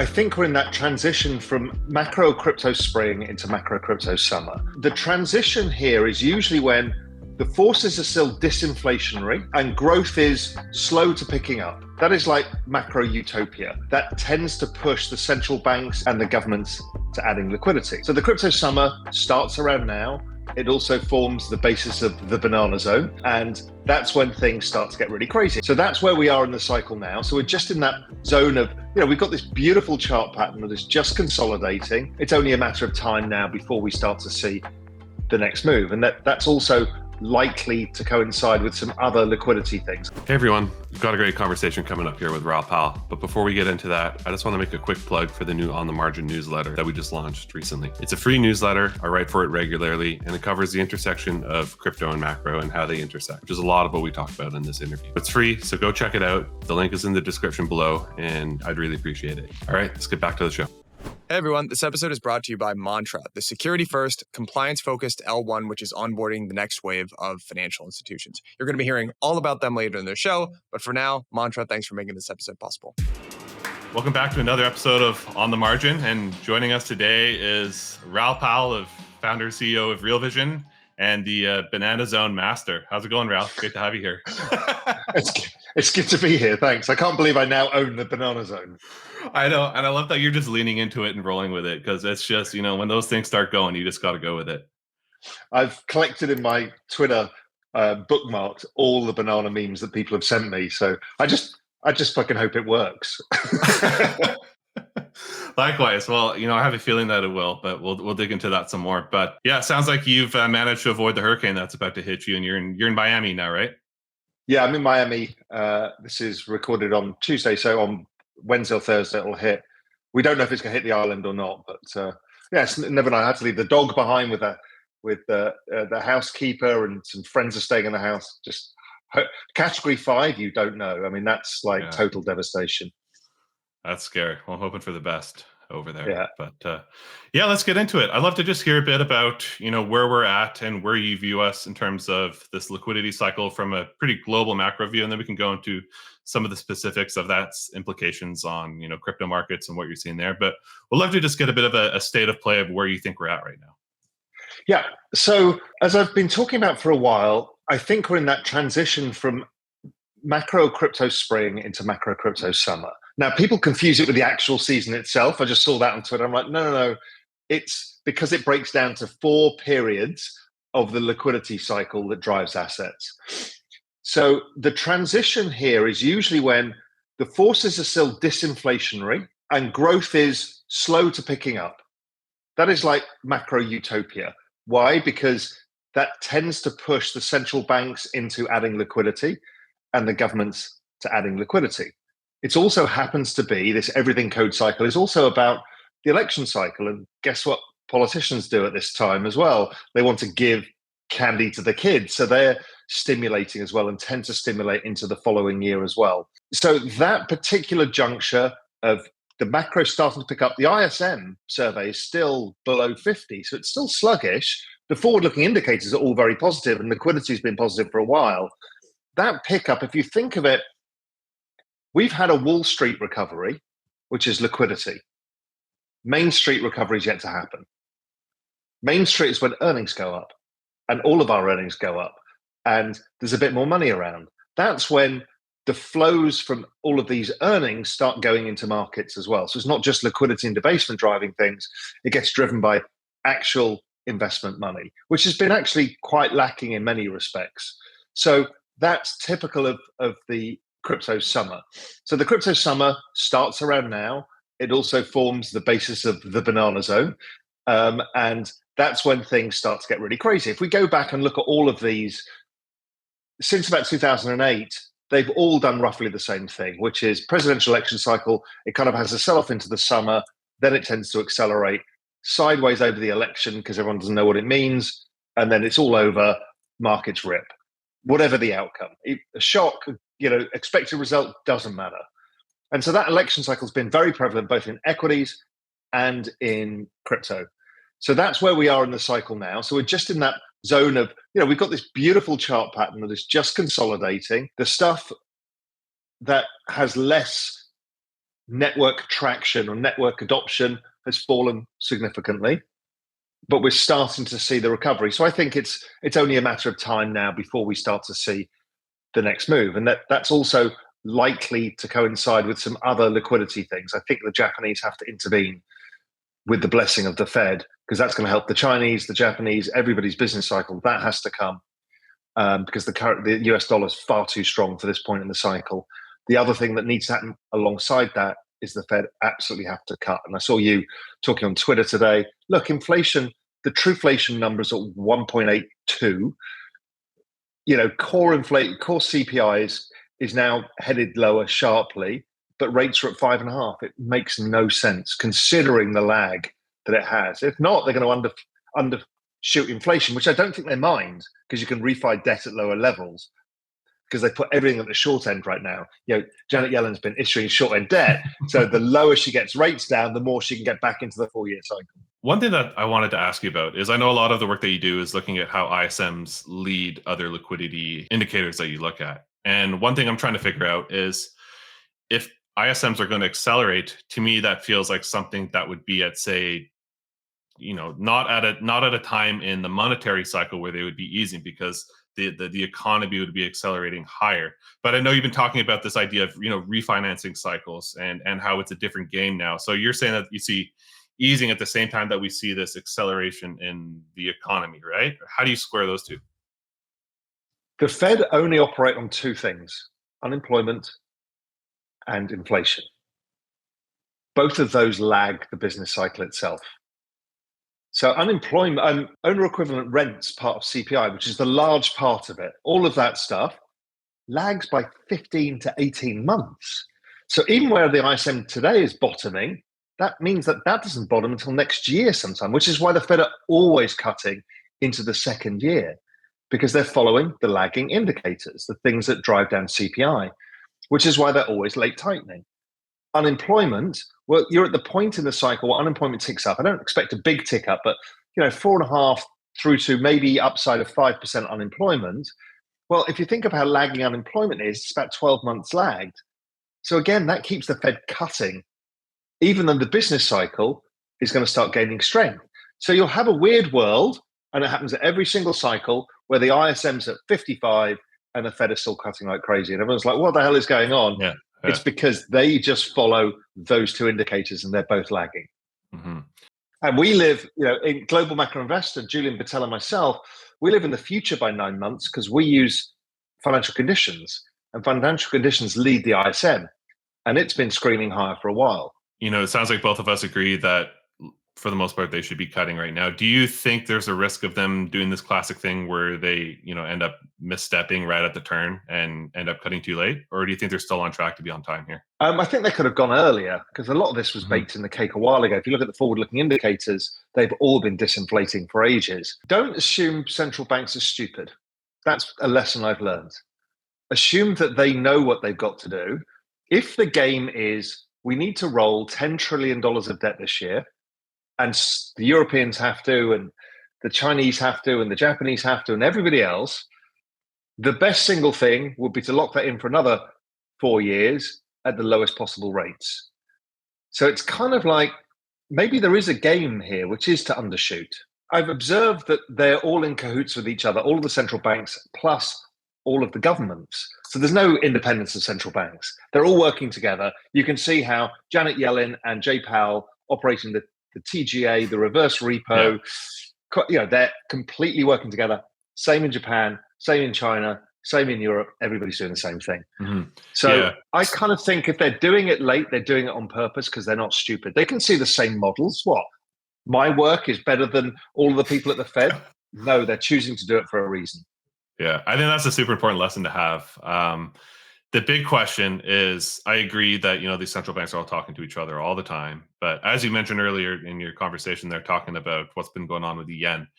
I think we're in that transition from macro crypto spring into macro crypto summer. The transition here is usually when the forces are still disinflationary and growth is slow to picking up. That is like macro utopia. That tends to push the central banks and the governments to adding liquidity. So the crypto summer starts around now. It also forms the basis of the banana zone, and that's when things start to get really crazy. So that's where we are in the cycle now. So we're just in that zone of, we've got this beautiful chart pattern that is just consolidating. It's only a matter of time now before we start to see the next move. And that's also likely to coincide with some other liquidity things. Hey everyone, we've got a great conversation coming up here with Raoul Pal. But before we get into that, I just want to make a quick plug for the new On the Margin newsletter that we just launched recently. It's a free newsletter. I write for it regularly, and it covers the intersection of crypto and macro and how they intersect, which is a lot of what we talked about in this interview. It's free, so go check it out. The link is in the description below, and I'd really appreciate it. All right, let's get back to the show. Hey everyone, this episode is brought to you by Mantra, the security-first, compliance-focused L1, which is onboarding the next wave of financial institutions. You're going to be hearing all about them later in the show, but for now, Mantra, thanks for making this episode possible. Welcome back to another episode of On the Margin, and joining us today is Raoul Pal, founder and CEO of Real Vision, and the Banana Zone master. How's it going, Raoul? Great to have you here. It's good to be here. Thanks. I can't believe I now own the Banana Zone. I know. And I love that you're just leaning into it and rolling with it, because it's just, when those things start going, you just got to go with it. I've collected in my Twitter bookmarked all the banana memes that people have sent me. So I just fucking hope it works. Likewise. Well, I have a feeling that it will, but we'll dig into that some more. But yeah, it sounds like you've managed to avoid the hurricane that's about to hit you, and you're in Miami now, right? Yeah, I'm in Miami. This is recorded on Tuesday, so on Wednesday or Thursday it'll hit. We don't know if it's going to hit the island or not, but it's never know. I had to leave the dog behind with the housekeeper, and some friends are staying in the house. Just category 5, you don't know. I mean, that's total devastation. That's scary. Well, I'm hoping for the best over there. Yeah. But let's get into it. I'd love to just hear a bit about, where we're at and where you view us in terms of this liquidity cycle from a pretty global macro view. And then we can go into some of the specifics of that's implications on, crypto markets and what you're seeing there. But we'd love to just get a bit of a state of play of where you think we're at right now. Yeah. So as I've been talking about for a while, I think we're in that transition from macro crypto spring into macro crypto summer. Now, people confuse it with the actual season itself. I just saw that on Twitter. I'm like, no. It's because it breaks down to 4 periods of the liquidity cycle that drives assets. So the transition here is usually when the forces are still disinflationary and growth is slow to picking up. That is like macro utopia. Why? Because that tends to push the central banks into adding liquidity and the governments to adding liquidity. It also happens to be, this everything code cycle is also about the election cycle. And guess what politicians do at this time as well? They want to give candy to the kids. So they're stimulating as well and tend to stimulate into the following year as well. So that particular juncture of the macro starting to pick up, the ISM survey is still below 50. So it's still sluggish. The forward-looking indicators are all very positive, and liquidity has been positive for a while. That pickup, if you think of it, we've had a Wall Street recovery, which is liquidity. Main Street recovery is yet to happen. Main Street is when earnings go up, and all of our earnings go up, and there's a bit more money around. That's when the flows from all of these earnings start going into markets as well. So it's not just liquidity and debasement driving things. It gets driven by actual investment money, which has been actually quite lacking in many respects. So that's typical of the crypto summer. So the crypto summer starts around now. It also forms the basis of the banana zone. And that's when things start to get really crazy. If we go back and look at all of these, since about 2008, they've all done roughly the same thing, which is presidential election cycle. It kind of has a sell-off into the summer. Then it tends to accelerate sideways over the election because everyone doesn't know what it means. And then it's all over, markets rip. Whatever the outcome, a shock, expected result doesn't matter. And so that election cycle has been very prevalent both in equities and in crypto. So that's where we are in the cycle now. So we're just in that zone of, we've got this beautiful chart pattern that is just consolidating. The stuff that has less network traction or network adoption has fallen significantly, but we're starting to see the recovery. So I think it's only a matter of time now before we start to see the next move. And that's also likely to coincide with some other liquidity things. I think the Japanese have to intervene with the blessing of the Fed, because that's going to help the Chinese, the Japanese, everybody's business cycle. That has to come because the US dollar is far too strong for this point in the cycle. The other thing that needs to happen alongside that is the Fed absolutely have to cut. And I saw you talking on Twitter today. Look, inflation, the true inflation numbers at 1.82. Core CPI is now headed lower sharply, but rates are at 5.5. It makes no sense considering the lag that it has. If not, they're going to undershoot inflation, which I don't think they mind, because you can refi debt at lower levels because they put everything at the short end right now. Janet Yellen's been issuing short end debt. So the lower she gets rates down, the more she can get back into the 4-year cycle. One thing that I wanted to ask you about is I know a lot of the work that you do is looking at how ISMs lead other liquidity indicators that you look at. And one thing I'm trying to figure out is if ISMs are going to accelerate, to me, that feels like something that would be at, say, not at a time in the monetary cycle where they would be easing, because the economy would be accelerating higher. But I know you've been talking about this idea of refinancing cycles and how it's a different game now. So you're saying that you see easing at the same time that we see this acceleration in the economy, right? How do you square those two? The Fed only operate on two things: unemployment and inflation. Both of those lag the business cycle itself. So unemployment, owner equivalent rents, part of CPI, which is the large part of it, all of that stuff lags by 15 to 18 months. So even where the ISM today is bottoming, that means that doesn't bottom until next year sometime, which is why the Fed are always cutting into the second year, because they're following the lagging indicators, the things that drive down CPI, which is why they're always late tightening. Unemployment, well, you're at the point in the cycle where unemployment ticks up. I don't expect a big tick up, but 4.5 through to maybe upside of 5% unemployment. Well, if you think of how lagging unemployment is, it's about 12 months lagged. So again, that keeps the Fed cutting, even though the business cycle is going to start gaining strength. So you'll have a weird world, and it happens at every single cycle, where the ISM's at 55 and the Fed is still cutting like crazy. And everyone's like, what the hell is going on? Yeah. It's because they just follow those two indicators and they're both lagging. Mm-hmm. And we live, in Global Macro Investor, Julian Patel and myself, we live in the future by 9 months because we use financial conditions, and financial conditions lead the ISM, and it's been screaming higher for a while. It sounds like both of us agree that for the most part, they should be cutting right now. Do you think there's a risk of them doing this classic thing where they, end up misstepping right at the turn and end up cutting too late? Or do you think they're still on track to be on time here? I think they could have gone earlier, because a lot of this was baked in the cake a while ago. If you look at the forward-looking indicators, they've all been disinflating for ages. Don't assume central banks are stupid. That's a lesson I've learned. Assume that they know what they've got to do. If the game is, we need to roll $10 trillion of debt this year, and the Europeans have to, and the Chinese have to, and the Japanese have to, and everybody else, the best single thing would be to lock that in for another 4 years at the lowest possible rates. So it's kind of like, maybe there is a game here, which is to undershoot. I've observed that they're all in cahoots with each other, all of the central banks, plus all of the governments. So there's no independence of central banks. They're all working together. You can see how Janet Yellen and Jay Powell operating the TGA, the reverse repo, they're completely working together. Same in Japan, same in China, same in Europe. Everybody's doing the same thing. Mm-hmm. So I kind of think if they're doing it late, they're doing it on purpose because they're not stupid. They can see the same models. What? My work is better than all of the people at the Fed? No, they're choosing to do it for a reason. Yeah, I think that's a super important lesson to have. The big question is, I agree that, these central banks are all talking to each other all the time. But as you mentioned earlier in your conversation, they're talking about what's been going on with the yen.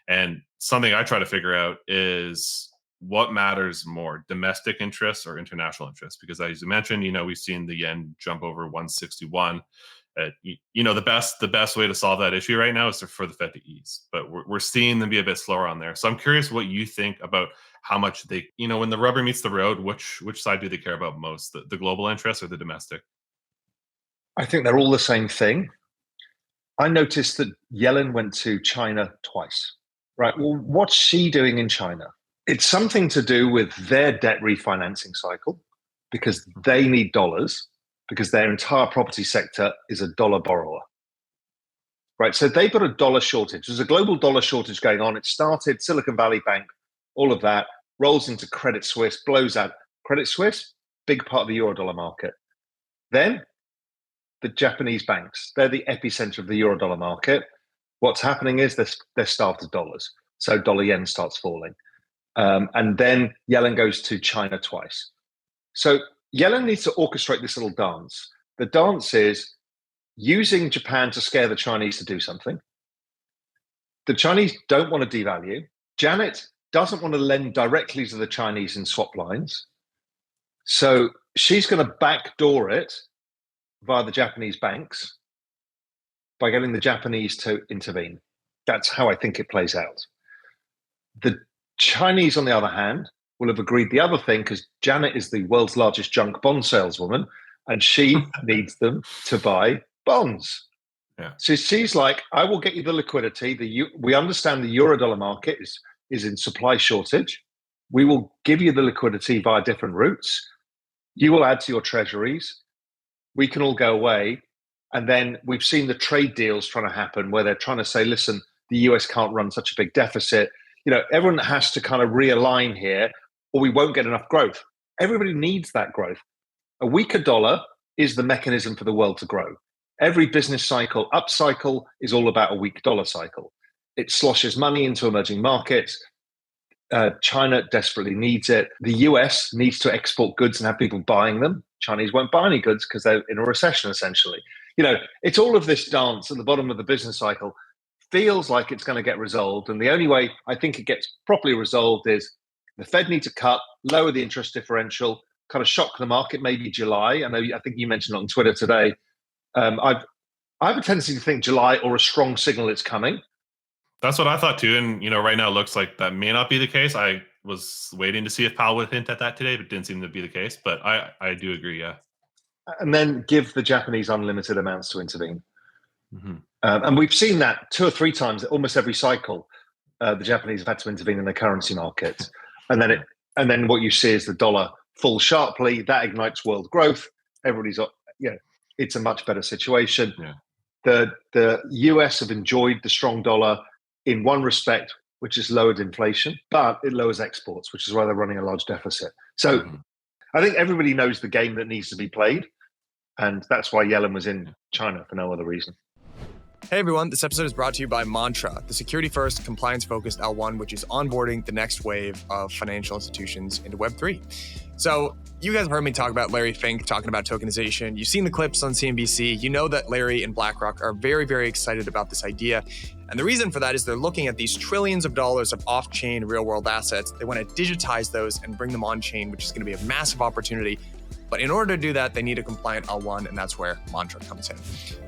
And something I try to figure out is what matters more, domestic interests or international interests? Because as you mentioned, we've seen the yen jump over 161. The best way to solve that issue right now is for the Fed to ease, but we're seeing them be a bit slower on there. So I'm curious what you think about how much they, when the rubber meets the road, which side do they care about most, the global interest or the domestic? I think they're all the same thing. I noticed that Yellen went to China twice. Right. Well, what's she doing in China? It's something to do with their debt refinancing cycle because they need dollars because their entire property sector is a dollar borrower. Right. So they've got a dollar shortage. There's a global dollar shortage going on. It started Silicon Valley Bank, all of that rolls into Credit Suisse, blows out. Credit Suisse, big part of the Eurodollar market. Then the Japanese banks, they're the epicenter of the Eurodollar market. What's happening is they're starved of dollars. So dollar yen starts falling. And then Yellen goes to China twice. So Yellen needs to orchestrate this little dance. The dance is using Japan to scare the Chinese to do something. The Chinese don't want to devalue. Janet doesn't want to lend directly to the Chinese in swap lines. So she's going to backdoor it via the Japanese banks by getting the Japanese to intervene. That's how I think it plays out. The Chinese, on the other hand, will have agreed the other thing because Janet is the world's largest junk bond saleswoman and she needs them to buy bonds. Yeah. So she's like, I will get you the liquidity. We understand the Eurodollar market is in supply shortage. We will give you the liquidity via different routes. You will add to your treasuries. We can all go away. And then we've seen the trade deals trying to happen where they're trying to say, listen, the US can't run such a big deficit. Everyone has to kind of realign here or we won't get enough growth. Everybody needs that growth. A weaker dollar is the mechanism for the world to grow. Every business cycle, up cycle, is all about a weak dollar cycle. It sloshes money into emerging markets. China desperately needs it. The US needs to export goods and have people buying them. Chinese won't buy any goods because they're in a recession, essentially. It's all of this dance at the bottom of the business cycle. Feels like it's going to get resolved. And the only way I think it gets properly resolved is the Fed needs to cut, lower the interest differential, kind of shock the market, maybe July. I think you mentioned on Twitter today. I have a tendency to think July or a strong signal it's coming. That's what I thought too. And, right now it looks like that may not be the case. I was waiting to see if Powell would hint at that today, but it didn't seem to be the case. But I do agree, yeah. And then give the Japanese unlimited amounts to intervene. Mm-hmm. And we've seen that 2 or 3 times, almost every cycle, the Japanese have had to intervene in their currency markets. And then what you see is the dollar fall sharply. That ignites world growth. Everybody's, it's a much better situation. Yeah. The US have enjoyed the strong dollar in one respect, which is lowered inflation, but it lowers exports, which is why they're running a large deficit. So I think everybody knows the game that needs to be played. And that's why Yellen was in China for no other reason. Hey everyone, this episode is brought to you by Mantra, the security-first, compliance-focused L1, which is onboarding the next wave of financial institutions into Web3. So you guys have heard me talk about Larry Fink talking about tokenization. You've seen the clips on CNBC. You know that Larry and BlackRock are very, very excited about this idea. And the reason for that is they're looking at these trillions of dollars of off-chain real-world assets. They want to digitize those and bring them on-chain, which is going to be a massive opportunity. But in order to do that, they need a compliant L1, and that's where Mantra comes in.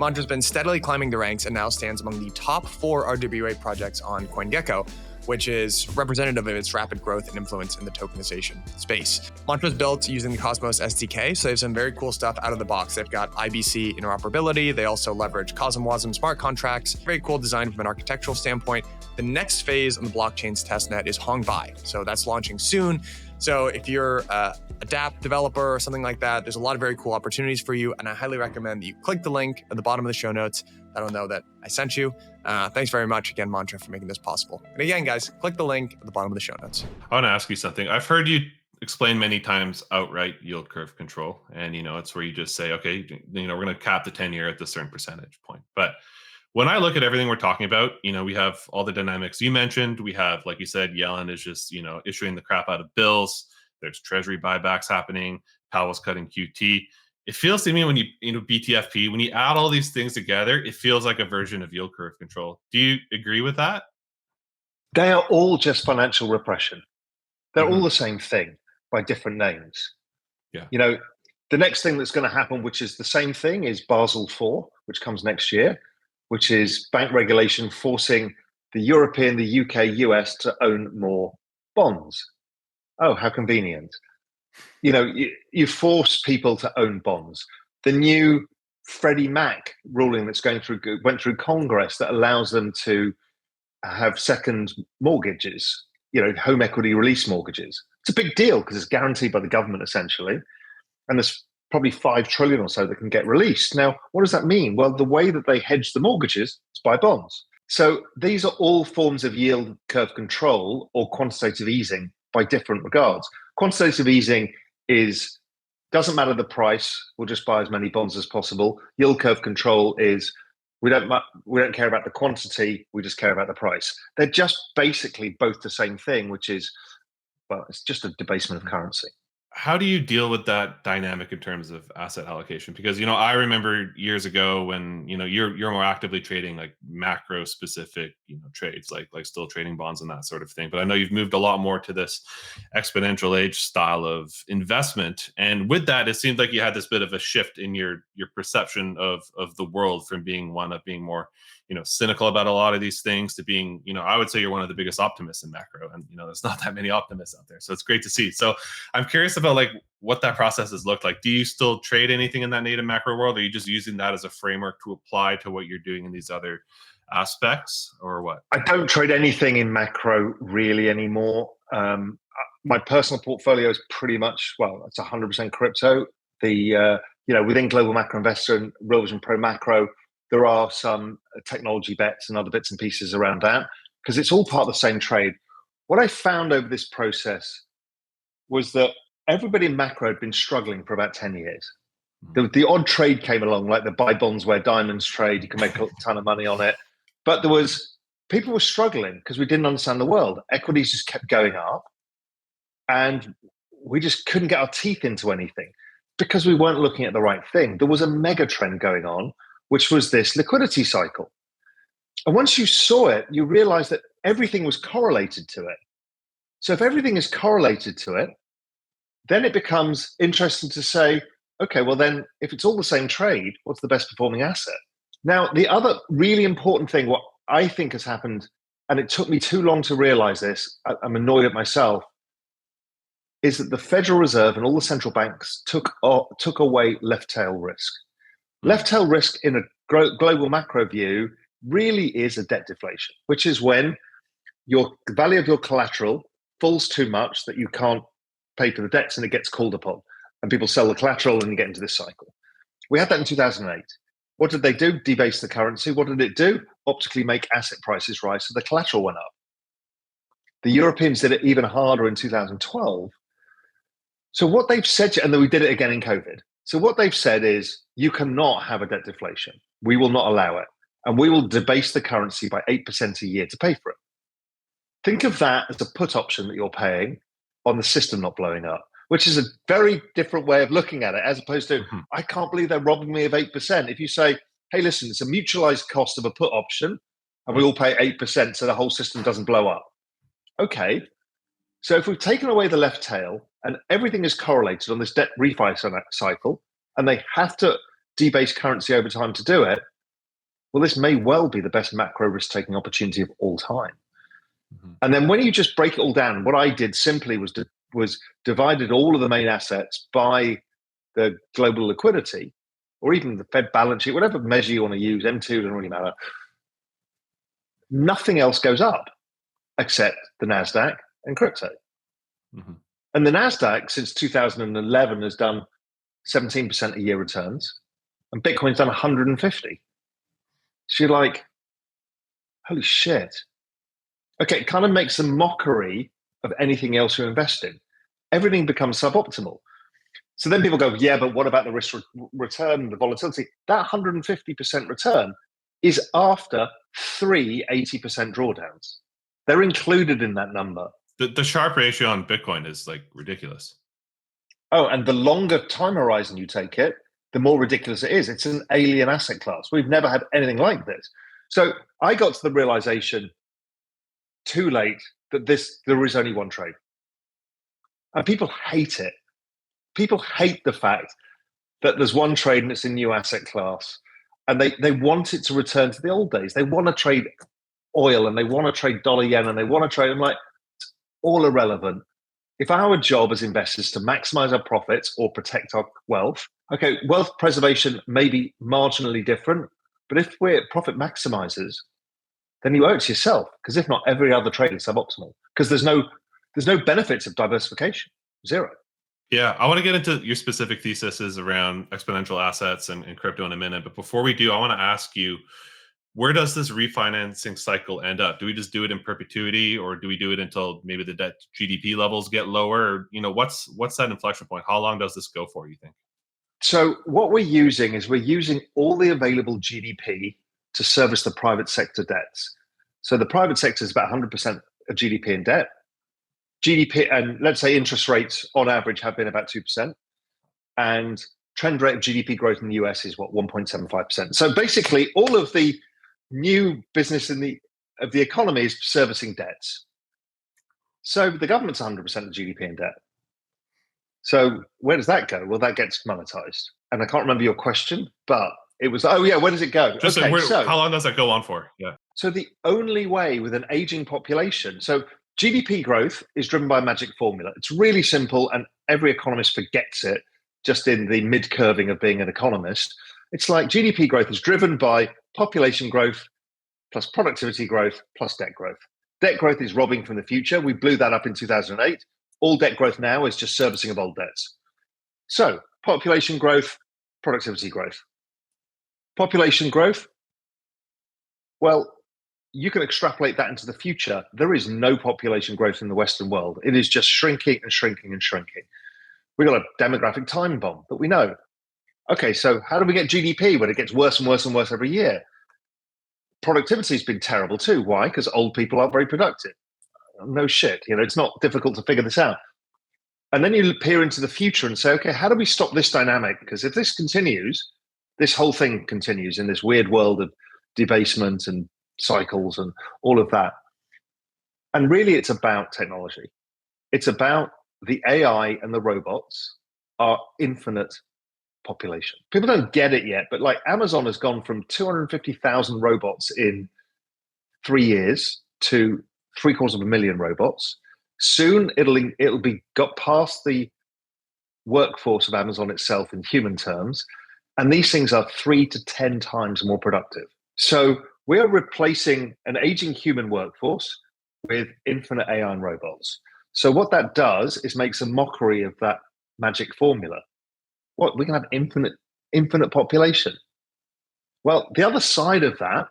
Mantra's been steadily climbing the ranks and now stands among the top 4 RWA projects on CoinGecko, which is representative of its rapid growth and influence in the tokenization space. Mantra's built using the Cosmos SDK, so they have some very cool stuff out of the box. They've got IBC interoperability. They also leverage CosmWasm smart contracts. Very cool design from an architectural standpoint. The next phase on the blockchain's testnet is Hongbai, so that's launching soon. So if you're a dApp developer or something like that, there's a lot of very cool opportunities for you. And I highly recommend that you click the link at the bottom of the show notes. That'll know that I sent you. Thanks very much again, Mantra, for making this possible. And again, guys, click the link at the bottom of the show notes. I want to ask you something. I've heard you explain many times outright yield curve control. And, it's where you just say, okay, we're going to cap the 10-year at this certain percentage point. But when I look at everything we're talking about, we have all the dynamics you mentioned. We have, like you said, Yellen is just, issuing the crap out of bills. There's treasury buybacks happening. Powell's cutting QT. It feels to me when BTFP, when you add all these things together, it feels like a version of yield curve control. Do you agree with that? They are all just financial repression. They're all the same thing by different names. Yeah. The next thing that's going to happen, which is the same thing, is Basel IV, which comes next year, which is bank regulation forcing the European, the UK, US to own more bonds. Oh, how convenient. You force people to own bonds. The new Freddie Mac ruling that's went through Congress that allows them to have second mortgages, home equity release mortgages. It's a big deal because it's guaranteed by the government essentially, and there's probably 5 trillion or so that can get released. Now, what does that mean? Well, the way that they hedge the mortgages is by bonds. So these are all forms of yield curve control or quantitative easing by different regards. Quantitative easing doesn't matter the price, we'll just buy as many bonds as possible. Yield curve control is we don't care about the quantity, we just care about the price. They're just basically both the same thing, which is, well, it's just a debasement of currency. How do you deal with that dynamic in terms of asset allocation? Because I remember years ago when you're more actively trading like macro specific trades, like still trading bonds and that sort of thing. But I know you've moved a lot more to this exponential age style of investment, and with that, it seemed like you had this bit of a shift in your perception of the world from being one of being more cynical about a lot of these things to being, I would say you're one of the biggest optimists in macro, and there's not that many optimists out there, so it's great to see. So I'm curious about like what that process has looked like. Do you still trade anything in that native macro world? Or are you just using that as a framework to apply to what you're doing in these other aspects, or what? I don't trade anything in macro really anymore. My personal portfolio is pretty much, it's 100% crypto. Within Global Macro Investor and Real Vision Pro Macro, there are some technology bets and other bits and pieces around that because it's all part of the same trade. What I found over this process was that everybody in macro had been struggling for about 10 years. The odd trade came along, like the buy bonds where diamonds trade. You can make a ton of money on it. But people were struggling because we didn't understand the world. Equities just kept going up and we just couldn't get our teeth into anything because we weren't looking at the right thing. There was a mega trend going on, which was this liquidity cycle. And once you saw it, you realized that everything was correlated to it. So if everything is correlated to it, then it becomes interesting to say, okay, well then, if it's all the same trade, what's the best performing asset? Now, the other really important thing, what I think has happened, and it took me too long to realize this, I'm annoyed at myself, is that the Federal Reserve and all the central banks took away left tail risk. Left tail risk in a global macro view really is a debt deflation, which is when the value of your collateral falls too much that you can't pay for the debts and it gets called upon. And people sell the collateral and you get into this cycle. We had that in 2008. What did they do? Debase the currency. What did it do? Optically make asset prices rise, so the collateral went up. The Europeans did it even harder in 2012. So what they've said, and then we did it again in COVID. So what they've said is, you cannot have a debt deflation. We will not allow it. And we will debase the currency by 8% a year to pay for it. Think of that as a put option that you're paying on the system not blowing up, which is a very different way of looking at it, as opposed to, I can't believe they're robbing me of 8%. If you say, hey, listen, it's a mutualized cost of a put option, and we all pay 8% so the whole system doesn't blow up. Okay. So if we've taken away the left tail and everything is correlated on this debt refi cycle, and they have to debase currency over time to do it, well, this may well be the best macro risk-taking opportunity of all time. And then when you just break it all down, what I did simply was divided all of the main assets by the global liquidity, or even the Fed balance sheet, whatever measure you want to use, M2 doesn't really matter. Nothing else goes up except the NASDAQ and crypto. And the NASDAQ since 2011 has done 17% a year returns, and Bitcoin's done 150. So you're like, holy shit. Okay, it kind of makes a mockery of anything else you invest in. Everything becomes suboptimal. So then people go, yeah, but what about the risk return, the volatility? That 150% return is after 3 80% drawdowns. They're included in that number. The Sharpe ratio on Bitcoin is like ridiculous. Oh, and the longer time horizon you take it, the more ridiculous it is. It's an alien asset class. We've never had anything like this. So I got to the realization too late that there is only one trade. And people hate it. People hate the fact that there's one trade and it's a new asset class. And they want it to return to the old days. They want to trade oil and they want to trade dollar yen and they want to trade. I'm like, it's all irrelevant. If our job as investors is to maximize our profits or protect our wealth, Okay, wealth preservation may be marginally different, but if we're profit maximizers, then you owe it to yourself, because if not, every other trade is suboptimal, because there's no benefits of diversification. Zero. Yeah, I want to get into your specific theses around exponential assets and crypto in a minute. But before we do, I want to ask you, where does this refinancing cycle end up? Do we just do it in perpetuity, or do we do it until maybe the debt GDP levels get lower? Or, what's that inflection point? How long does this go for, you think? So what we're using all the available GDP to service the private sector debts. So the private sector is about 100% of GDP in debt. GDP, and let's say interest rates on average have been about 2%. And trend rate of GDP growth in the US is 1.75%. So basically all of the new business of the economy is servicing debts. So the government's 100% of GDP in debt. So where does that go? Well, that gets monetized. And I can't remember your question, but it was, where does it go? How long does that go on for? Yeah. So the only way with an aging population, so GDP growth is driven by a magic formula. It's really simple, and every economist forgets it just in the mid-curving of being an economist. It's like GDP growth is driven by population growth plus productivity growth plus debt growth. Debt growth is robbing from the future. We blew that up in 2008. All debt growth now is just servicing of old debts. So population growth, productivity growth. Population growth, well, you can extrapolate that into the future. There is no population growth in the Western world. It is just shrinking and shrinking and shrinking. We've got a demographic time bomb that we know. Okay, so how do we get GDP when it gets worse and worse and worse every year? Productivity has been terrible too. Why? Because old people aren't very productive. No shit. It's not difficult to figure this out. And then you peer into the future and say, okay, how do we stop this dynamic? Because if this continues, this whole thing continues in this weird world of debasement and cycles and all of that. And really, it's about technology. It's about the AI and the robots are infinite population. People don't get it yet, but like Amazon has gone from 250,000 robots in 3 years to 750,000 robots. Soon it'll be got past the workforce of Amazon itself in human terms, and these things are 3 to 10 times more productive. So we are replacing an aging human workforce with infinite AI and robots. So what that does is makes a mockery of that magic formula. What, we can have infinite population? Well, the other side of that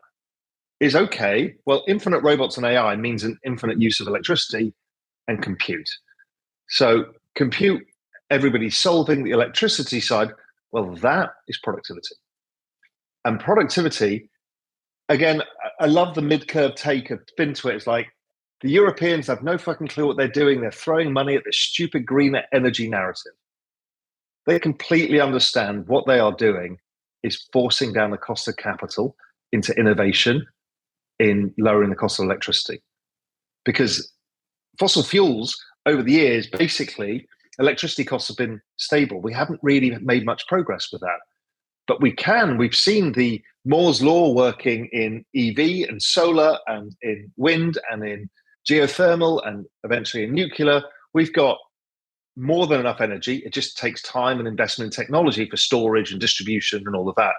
is, okay, well, infinite robots and AI means an infinite use of electricity and compute. So compute, everybody's solving the electricity side. Well, that is productivity. And productivity, again, I love the mid-curve take of spin to it. It's like the Europeans have no fucking clue what they're doing. They're throwing money at this stupid green energy narrative. They completely understand what they are doing is forcing down the cost of capital into innovation in lowering the cost of electricity. Because fossil fuels over the years, basically, electricity costs have been stable. We haven't really made much progress with that. But we've seen the Moore's law working in EV and solar and in wind and in geothermal and eventually in nuclear. We've got more than enough energy. It just takes time and investment in technology for storage and distribution and all of that.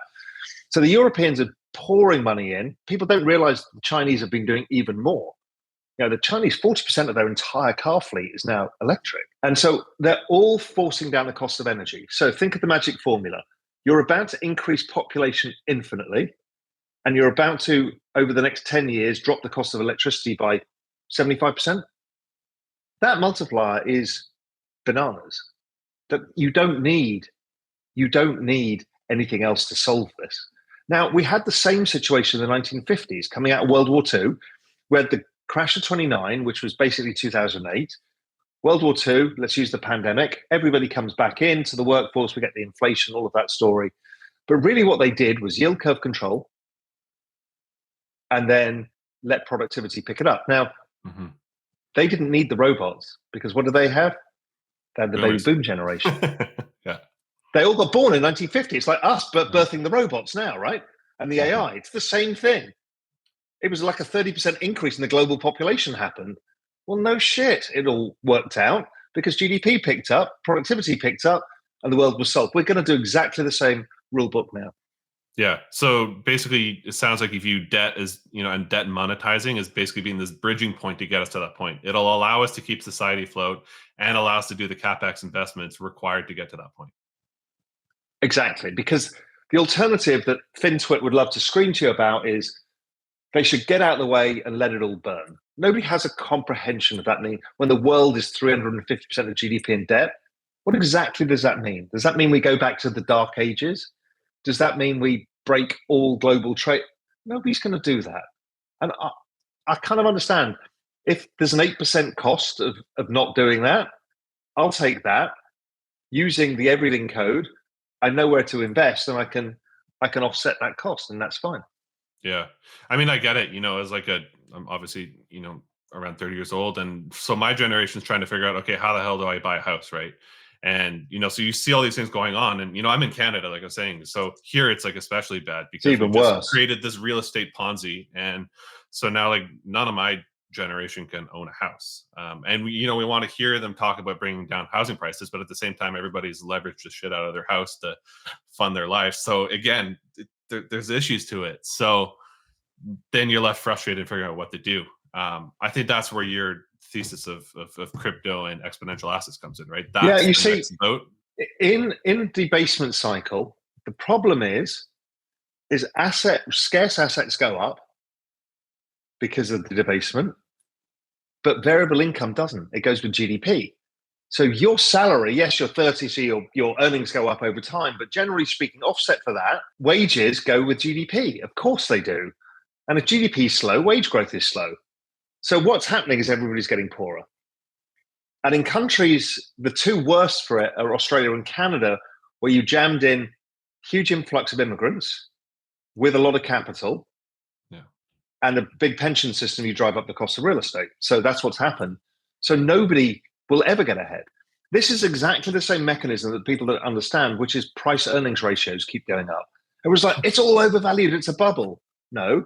So the Europeans are pouring money in. People don't realize the Chinese have been doing even more. The Chinese, 40% of their entire car fleet is now electric. And so they're all forcing down the cost of energy. So think of the magic formula. You're about to increase population infinitely, and you're about to, over the next 10 years, drop the cost of electricity by 75%. That multiplier is bananas. That you don't need anything else to solve this. Now, we had the same situation in the 1950s, coming out of World War II. We had the crash of 29, which was basically 2008. World War II, let's use the pandemic. Everybody comes back into the workforce. We get the inflation, all of that story. But really what they did was yield curve control and then let productivity pick it up. Now, they didn't need the robots because what do they have? They had the baby boom generation. Yeah. They all got born in 1950. It's like us birthing the robots now, right? And the AI, it's the same thing. It was like a 30% increase in the global population happened. Well, no shit. It all worked out because GDP picked up, productivity picked up, and the world was solved. We're going to do exactly the same rule book now. Yeah. So basically, it sounds like you view debt as, and debt monetizing as basically being this bridging point to get us to that point. It'll allow us to keep society afloat and allow us to do the CapEx investments required to get to that point. Exactly. Because the alternative that FinTwit would love to scream to you about is they should get out of the way and let it all burn. Nobody has a comprehension of that mean when the world is 350% of GDP in debt. What exactly does that mean? Does that mean we go back to the dark ages? Does that mean we break all global trade? Nobody's going to do that. And I kind of understand. If there's an 8% cost of not doing that, I'll take that. Using the everything code, I know where to invest, and I can offset that cost, and that's fine. Yeah. I mean, I get it. As I'm obviously, around 30 years old. And so my generation's trying to figure out, okay, how the hell do I buy a house, right? And, so you see all these things going on, and, I'm in Canada, like I was saying. So here it's like especially bad because it's even worse. Created this real estate Ponzi. And so now like none of my generation can own a house. And we want to hear them talk about bringing down housing prices, but at the same time, everybody's leveraged the shit out of their house to fund their life. So again, there's issues to it. So then you're left frustrated figuring out what to do. I think that's where your thesis of crypto and exponential assets comes in, right? That's you see, in debasement cycle, the problem is scarce assets go up because of the debasement, but variable income doesn't. It goes with GDP. So your salary, yes, you're 30, so your earnings go up over time, but generally speaking, offset for that, wages go with GDP. Of course they do. And if GDP is slow, wage growth is slow. So what's happening is everybody's getting poorer. And in countries, the two worst for it are Australia and Canada, where you jammed in huge influx of immigrants with a lot of capital and a big pension system, you drive up the cost of real estate. So that's what's happened. So nobody will ever get ahead. This is exactly the same mechanism that people don't understand, which is price earnings ratios keep going up. It was like, it's all overvalued, it's a bubble. No,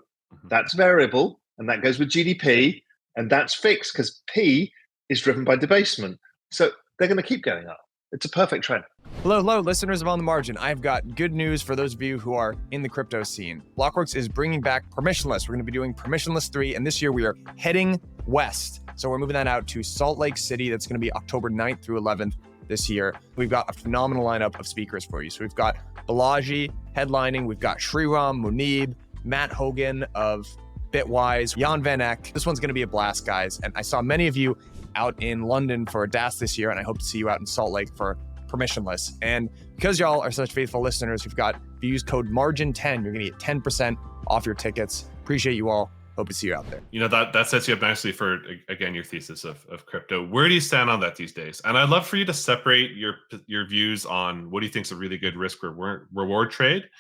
that's variable, and that goes with GDP, and that's fixed because P is driven by debasement. So they're going to keep going up. It's a perfect trend. Hello, listeners of On the Margin. I've got good news for those of you who are in the crypto scene. Blockworks is bringing back Permissionless. We're going to be doing Permissionless 3, and this year we are heading west. So we're moving that out to Salt Lake City. That's going to be October 9th through 11th this year. We've got a phenomenal lineup of speakers for you. So we've got Balaji headlining. We've got Sriram, Munib, Matt Hogan of Bitwise, Jan Van Eck. This one's going to be a blast, guys. And I saw many of you out in London for DAS this year, and I hope to see you out in Salt Lake for Permissionless. And because y'all are such faithful listeners, if you use code MARGIN10, you're going to get 10% off your tickets. Appreciate you all. Hope to see you out there. That sets you up nicely for, again, your thesis of crypto. Where do you stand on that these days? And I'd love for you to separate your views on what do you think is a really good risk reward trade,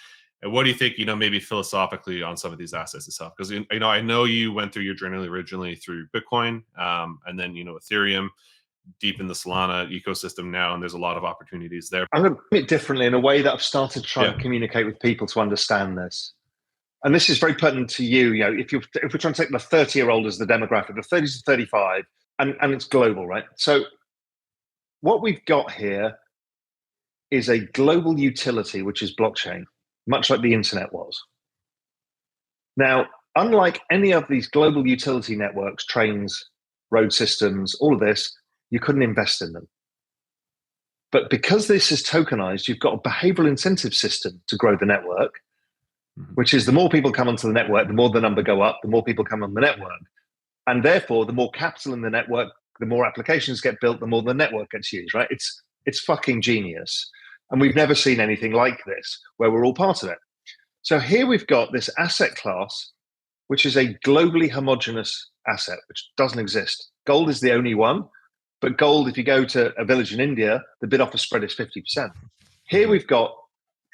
and what do you think, maybe philosophically on some of these assets itself? Because, I know you went through your journey originally through Bitcoin, and then, Ethereum, deep in the Solana ecosystem now, and there's a lot of opportunities there. I'm going to put it differently in a way that I've started to try and communicate with people to understand this. And this is very pertinent to you. If we're trying to take the 30-year-old as the demographic, the 30s to 35, and it's global, right? So what we've got here is a global utility, which is blockchain, much like the internet was. Now, unlike any of these global utility networks, trains, road systems, all of this, you couldn't invest in them. But because this is tokenized, you've got a behavioral incentive system to grow the network, which is the more people come onto the network, the more the number go up, the more people come on the network. And therefore, the more capital in the network, the more applications get built, the more the network gets used, right? It's fucking genius. And we've never seen anything like this, where we're all part of it. So here we've got this asset class, which is a globally homogenous asset, which doesn't exist. Gold is the only one. But gold, if you go to a village in India, the bid-offer spread is 50%. Here we've got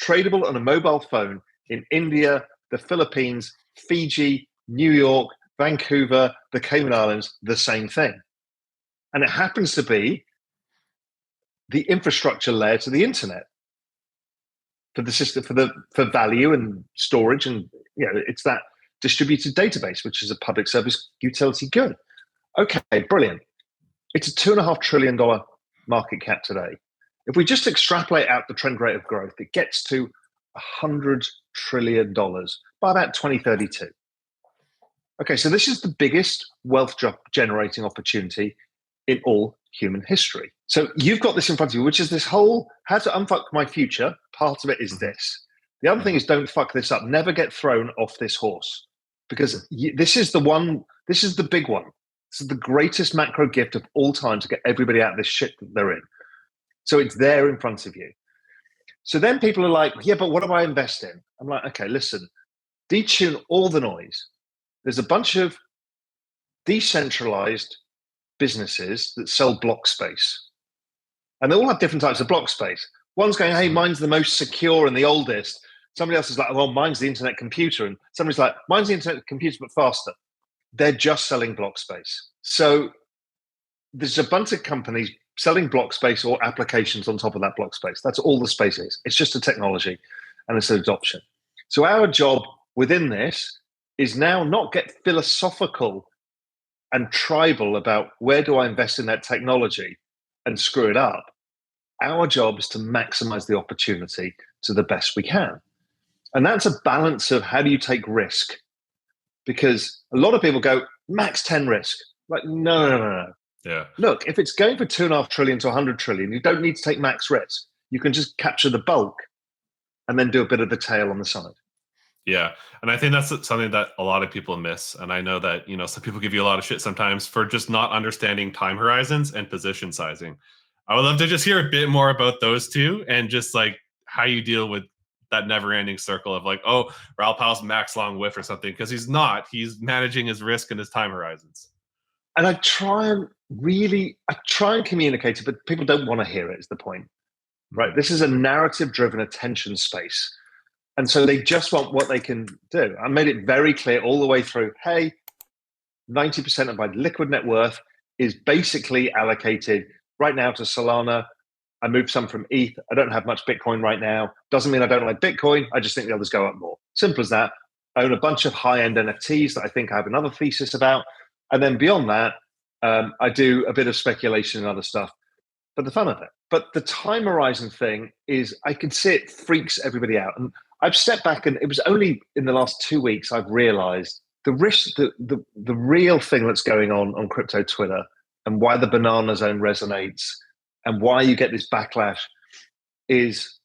tradable on a mobile phone in India, the Philippines, Fiji, New York, Vancouver, the Cayman Islands, the same thing. And it happens to be the infrastructure layer to the internet for the system, for value and storage. And it's that distributed database, which is a public service utility good. Okay, brilliant. It's a $2.5 trillion market cap today. If we just extrapolate out the trend rate of growth, it gets to $100 trillion by about 2032. Okay, so this is the biggest wealth generating opportunity in all human history. So you've got this in front of you, which is this whole how to unfuck my future. Part of it is this. The other thing is don't fuck this up. Never get thrown off this horse, because this is the one. This is the big one. This is the greatest macro gift of all time to get everybody out of this shit that they're in. So it's there in front of you. So then people are like, yeah, but what do I invest in? I'm like, okay, listen, detune all the noise. There's a bunch of decentralized businesses that sell block space. And they all have different types of block space. One's going, hey, mine's the most secure and the oldest. Somebody else is like, well, mine's the internet computer. And somebody's like, mine's the internet computer, but faster. They're just selling block space. So there's a bunch of companies selling block space or applications on top of that block space. That's all the space is. It's just a technology and it's an adoption. So our job within this is now not get philosophical and tribal about where do I invest in that technology and screw it up. Our job is to maximize the opportunity to the best we can. And that's a balance of how do you take risk? Because a lot of people go, max 10 risk. Like, no. Yeah. Look, if it's going for 2.5 trillion to 100 trillion, you don't need to take max risk. You can just capture the bulk and then do a bit of the tail on the side. Yeah. And I think that's something that a lot of people miss. And I know that, some people give you a lot of shit sometimes for just not understanding time horizons and position sizing. I would love to just hear a bit more about those two and just like how you deal with that never ending circle of like, oh, Raoul Pal's max long whiff or something, because he's not. He's managing his risk and his time horizons. And I try and communicate it, but people don't want to hear it is the point, right? This is a narrative driven attention space. And so they just want what they can do. I made it very clear all the way through, hey, 90% of my liquid net worth is basically allocated right now to Solana. I moved some from ETH. I don't have much Bitcoin right now. Doesn't mean I don't like Bitcoin. I just think the others go up more. Simple as that. I own a bunch of high-end NFTs that I think I have another thesis about. And then beyond that, I do a bit of speculation and other stuff, but the fun of it. But the time horizon thing is, I can see it freaks everybody out. And I've stepped back, and it was only in the last 2 weeks I've realized the risk, the real thing that's going on crypto Twitter, and why the banana zone resonates, and why you get this backlash is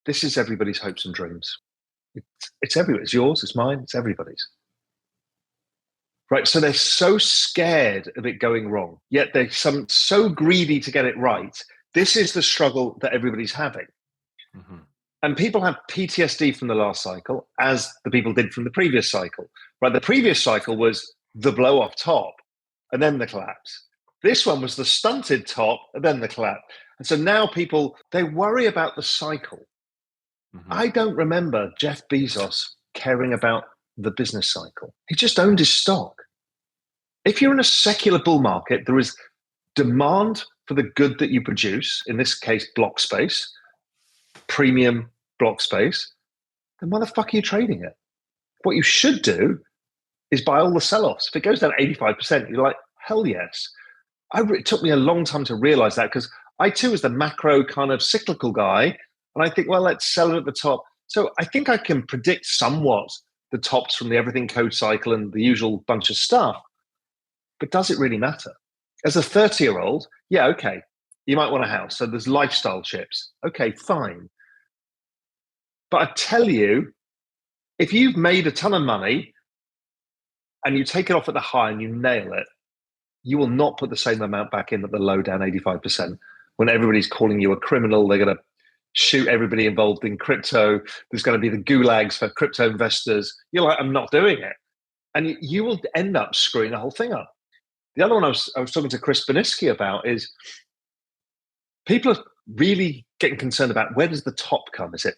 this is everybody's hopes and dreams. It's everybody. It's yours, it's mine, it's everybody's. Right, so they're so scared of it going wrong, yet they're so greedy to get it right. This is the struggle that everybody's having. Mm-hmm. And people have PTSD from the last cycle, as the people did from the previous cycle. Right, the previous cycle was the blow off top and then the collapse. This one was the stunted top and then the collapse. And so now people, they worry about the cycle. Mm-hmm. I don't remember Jeff Bezos caring about the business cycle. He just owned his stock. If you're in a secular bull market, there is demand for the good that you produce, in this case, block space, premium block space, then why the fuck are you trading it? What you should do is buy all the sell-offs. If it goes down 85%, you're like, hell yes. It took me a long time to realize that, because I too was the macro kind of cyclical guy. And I think, well, let's sell it at the top. So I think I can predict somewhat the tops from the everything code cycle and the usual bunch of stuff. But does it really matter? As a 30-year-old, yeah, okay, you might want a house. So there's lifestyle chips. Okay, fine. But I tell you, if you've made a ton of money and you take it off at the high and you nail it, you will not put the same amount back in at the low down 85%. When everybody's calling you a criminal, they're going to shoot everybody involved in crypto. There's going to be the gulags for crypto investors. You're like, I'm not doing it. And you will end up screwing the whole thing up. The other one I was talking to Chris Boniski about is people are really getting concerned about, where does the top come? Is it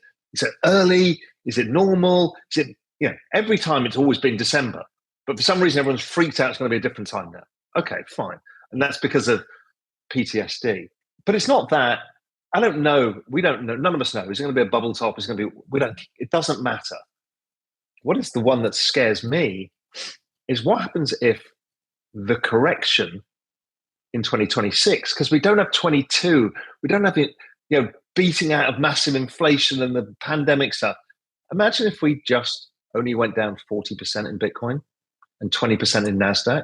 early? Is it normal? Is it, every time it's always been December, but for some reason everyone's freaked out it's going to be a different time now. Okay, fine. And that's because of PTSD. But it's not that. I don't know. We don't know. None of us know. Is it going to be a bubble top? Is it going to be, it doesn't matter. What is the one that scares me is what happens if the correction in 2026, because we don't have 22, we don't have beating out of massive inflation and the pandemic stuff. Imagine if we just only went down 40% in Bitcoin and 20% in NASDAQ.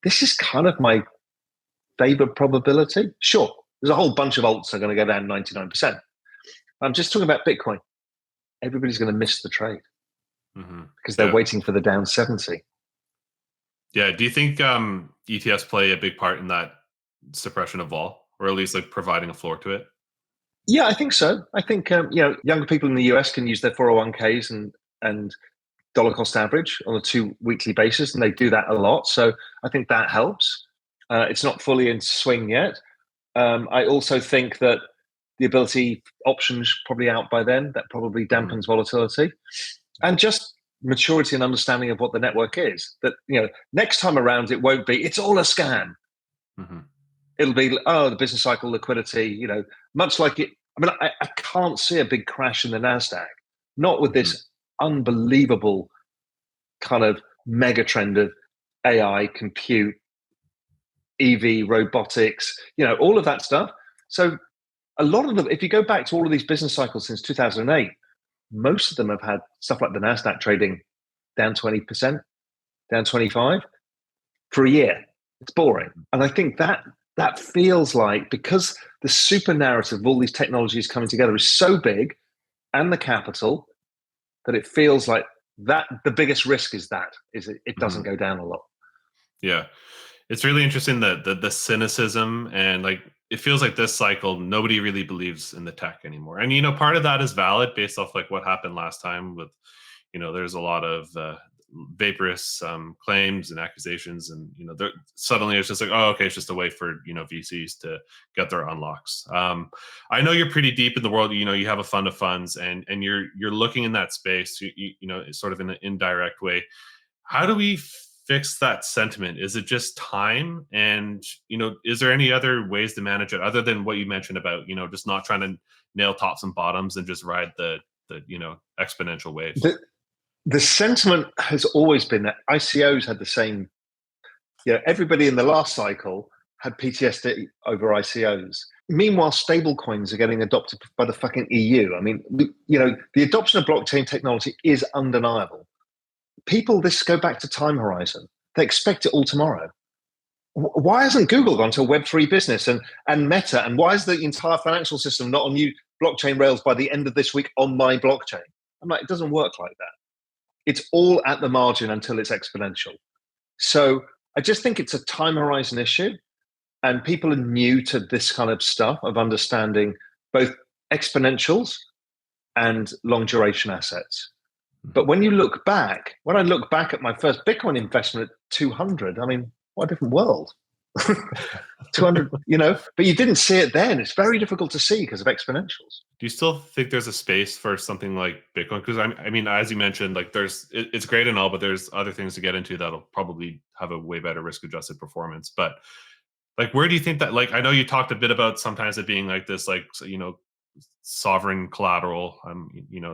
This is kind of my favorite probability. Sure, there's a whole bunch of alts that are going to go down 99%. I'm just talking about Bitcoin. Everybody's going to miss the trade because they're waiting for the down 70. Yeah. Do you think ETFs play a big part in that suppression of vol, or at least like providing a floor to it? Yeah, I think so. I think younger people in the US can use their 401ks and dollar cost average on a 2 weekly basis, and they do that a lot. So I think that helps. It's not fully in swing yet. I also think that the ability options probably out by then. That probably dampens volatility, and just maturity and understanding of what the network is. That next time around, it won't be. It's all a scam. It'll be the business cycle liquidity. Much like it. I mean, I can't see a big crash in the NASDAQ, not with this unbelievable kind of mega trend of AI, compute, EV, robotics, all of that stuff. So a lot of them, if you go back to all of these business cycles since 2008, most of them have had stuff like the NASDAQ trading down 20%, down 25% for a year. It's boring. And I think that feels like, because the super narrative of all these technologies coming together is so big, and the capital, that it feels like that the biggest risk is it doesn't go down a lot. Yeah. It's really interesting that the cynicism, and like it feels like this cycle, nobody really believes in the tech anymore. And part of that is valid based off like what happened last time with, there's a lot of vaporous claims and accusations, and suddenly it's just like, oh, okay, it's just a way for VCs to get their unlocks. I know you're pretty deep in the world. You have a fund of funds, and you're looking in that space. Sort of in an indirect way. How do we fix that sentiment? Is it just time? And is there any other ways to manage it other than what you mentioned about just not trying to nail tops and bottoms and just ride the exponential wave? The sentiment has always been that ICOs had the same. Everybody in the last cycle had PTSD over ICOs. Meanwhile, stablecoins are getting adopted by the fucking EU. I mean, the adoption of blockchain technology is undeniable. People, this go back to time horizon. They expect it all tomorrow. Why hasn't Google gone to a Web3 business and Meta? And why is the entire financial system not on new blockchain rails by the end of this week on my blockchain? I'm like, it doesn't work like that. It's all at the margin until it's exponential. So I just think it's a time horizon issue, and people are new to this kind of stuff of understanding both exponentials and long duration assets. But when I look back at my first Bitcoin investment at 200, I mean, what a different world. 200, but you didn't see it then. It's very difficult to see because of exponentials. Do you still think there's a space for something like Bitcoin? Because I mean, as you mentioned, like it's great and all, but there's other things to get into that'll probably have a way better risk-adjusted performance. But like, where do you think that? Like, I know you talked a bit about sometimes it being like this, like sovereign collateral,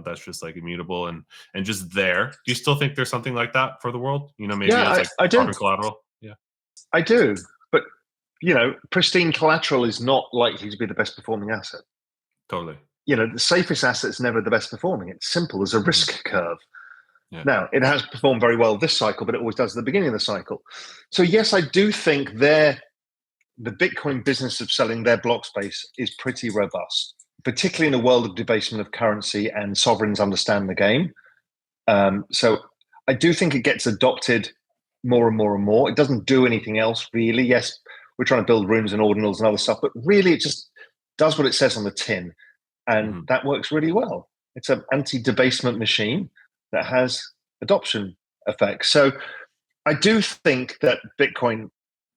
that's just like immutable and just there. Do you still think there's something like that for the world? Maybe as like I sovereign collateral. Yeah, I do. But pristine collateral is not likely to be the best performing asset. Totally. The safest asset is never the best performing. It's simple as a risk curve. Yeah. Now, it has performed very well this cycle, but it always does at the beginning of the cycle. So yes, I do think the Bitcoin business of selling their block space is pretty robust, particularly in a world of debasement of currency and sovereigns understand the game. So I do think it gets adopted more and more and more. It doesn't do anything else really. Yes, we're trying to build rooms and ordinals and other stuff, but really it just does what it says on the tin. And that works really well. It's an anti-debasement machine that has adoption effects. So I do think that Bitcoin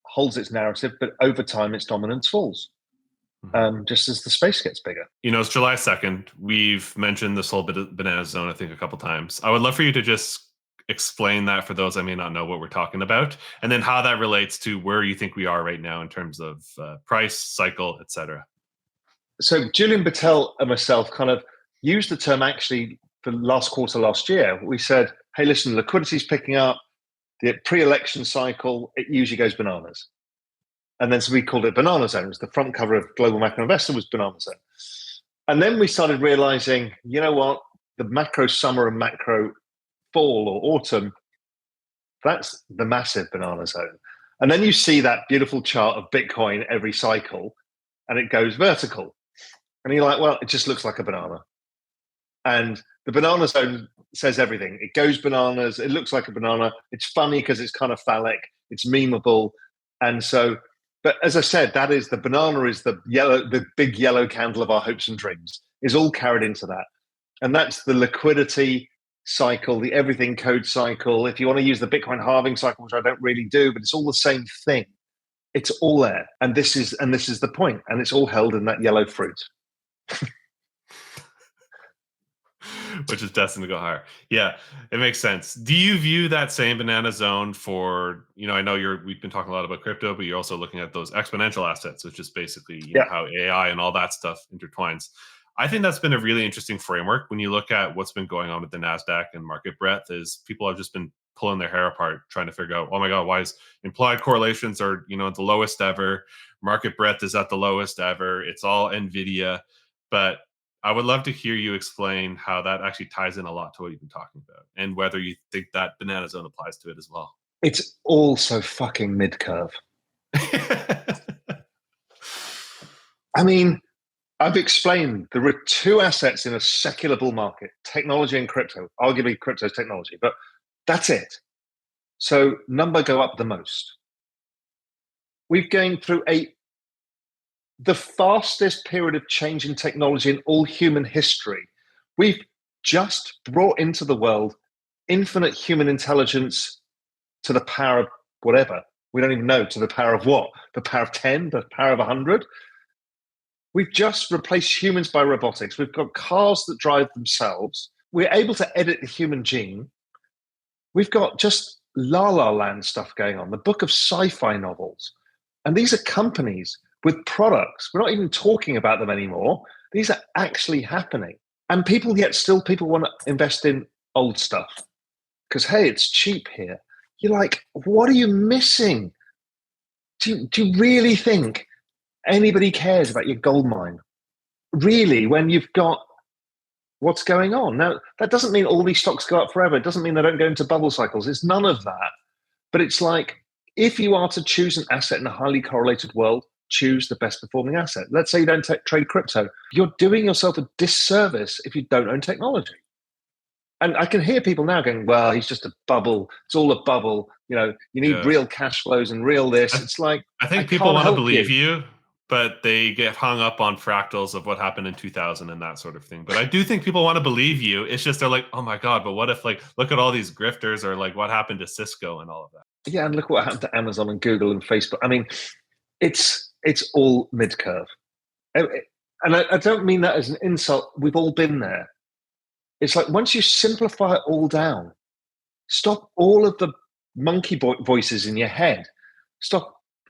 holds its narrative, but over time its dominance falls. Just as the space gets bigger. It's July 2nd. We've mentioned this whole banana zone, I think, a couple times. I would love for you to just explain that for those that may not know what we're talking about, and then how that relates to where you think we are right now in terms of price, cycle, etc. So Julian Battelle and myself kind of used the term actually for last quarter last year. We said, hey, listen, liquidity is picking up. The pre-election cycle, it usually goes bananas. And then so we called it Banana Zone. It was the front cover of Global Macro Investor was Banana Zone. And then we started realizing, you know what, the macro summer and macro fall or autumn, that's the massive banana zone. And then you see that beautiful chart of Bitcoin every cycle and it goes vertical. And you're like, well, it just looks like a banana. And the banana zone says everything. It goes bananas. It looks like a banana. It's funny because it's kind of phallic. It's memeable. And so, but as I said, that is the banana is the big yellow candle of our hopes and dreams is all carried into that. And that's the liquidity cycle, the everything code cycle. If you want to use the Bitcoin halving cycle, which I don't really do, but it's all the same thing. It's all there. And this is the point. And it's all held in that yellow fruit. Which is destined to go higher. Yeah, it makes sense. Do you view that same banana zone for, I know we've been talking a lot about crypto, but you're also looking at those exponential assets, which is basically know, how AI and all that stuff intertwines. I think that's been a really interesting framework when you look at what's been going on with the NASDAQ and market breadth is people have just been pulling their hair apart trying to figure out, oh my God, why is implied correlations are, at the lowest ever. Market breadth is at the lowest ever. It's all NVIDIA. But I would love to hear you explain how that actually ties in a lot to what you've been talking about and whether you think that banana zone applies to it as well. It's all so fucking mid-curve. I mean, I've explained there are two assets in a secular bull market, technology and crypto. Arguably crypto's technology, but that's it. So number go up the most. We've gained through the fastest period of change in technology in all human history. We've just brought into the world infinite human intelligence to the power of whatever. We don't even know to the power of what? The power of 10, the power of 100? We've just replaced humans by robotics. We've got cars that drive themselves. We're able to edit the human gene. We've got just La La Land stuff going on, the book of sci-fi novels. And these are companies with products. We're not even talking about them anymore. These are actually happening. And people want to invest in old stuff because, hey, it's cheap here. You're like, what are you missing? Do you really think anybody cares about your gold mine? Really, when you've got what's going on? Now, that doesn't mean all these stocks go up forever. It doesn't mean they don't go into bubble cycles. It's none of that. But it's like, if you are to choose an asset in a highly correlated world, choose the best performing asset. Let's say you don't trade crypto. You're doing yourself a disservice if you don't own technology. And I can hear people now going, well, he's just a bubble. It's all a bubble. You need real cash flows and real this. It's like, I think people want to believe you, but they get hung up on fractals of what happened in 2000 and that sort of thing. But I do think people want to believe you. It's just they're like, oh my God, but what if look at all these grifters or what happened to Cisco and all of that. Yeah, and look what happened to Amazon and Google and Facebook. I mean, it's all mid-curve. And I don't mean that as an insult. We've all been there. It's like once you simplify it all down, stop all of the monkey voices in your head.